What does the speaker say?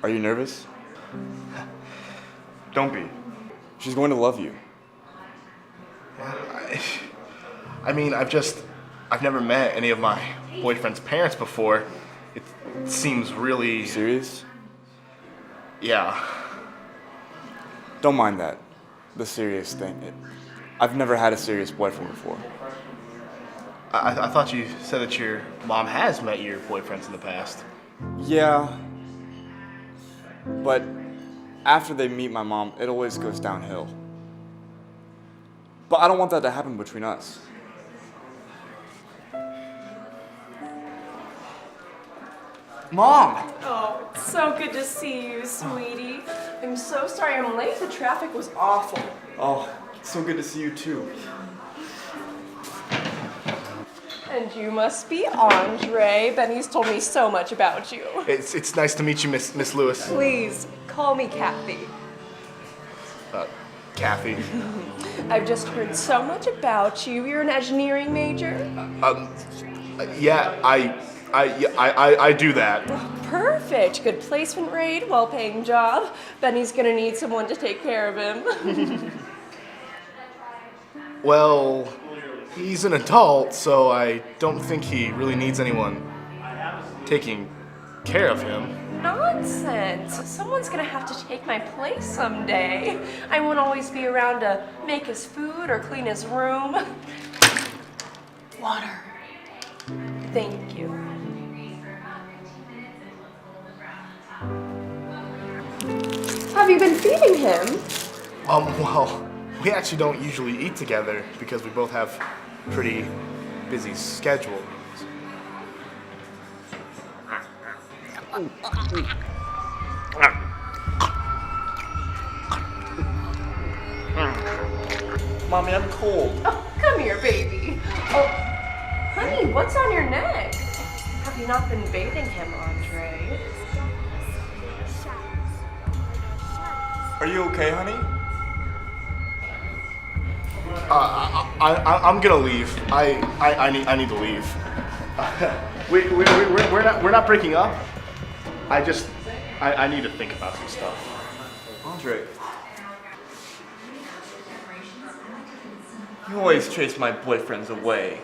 Are you nervous? Don't be. She's going to love you. I mean, I've never met any of my boyfriend's parents before. It seems really... Serious? Yeah. Don't mind that. The serious thing. I've never had a serious boyfriend before. I thought you said that your mom has met your boyfriends in the past. Yeah. But after they meet my mom, it always goes downhill. But I don't want that to happen between us. Mom! Oh, it's so good to see you, sweetie. I'm so sorry I'm late. The traffic was awful. Oh, it's so good to see you too. And you must be Andre. Benny's told me so much about you. It's nice to meet you, Miss Lewis. Please, call me Kathy. Kathy. I've just heard so much about you. You're an engineering major? Yeah, I do that. Perfect. Good placement rate, well-paying job. Benny's gonna need someone to take care of him. Well, he's an adult, so I don't think he really needs anyone taking care of him. Nonsense. Someone's gonna have to take my place someday. I won't always be around to make his food or clean his room. Water. Thank you. Have you been feeding him? Well, we actually don't usually eat together because we both have pretty busy schedules. Mommy, I'm cold. Oh, come here, baby. Oh, honey, what's on your neck? Have you not been bathing him, Andre? Are you okay, honey? I'm gonna leave. I need to leave. We're not breaking up. I need to think about some stuff. Andre. You always chase my boyfriends away.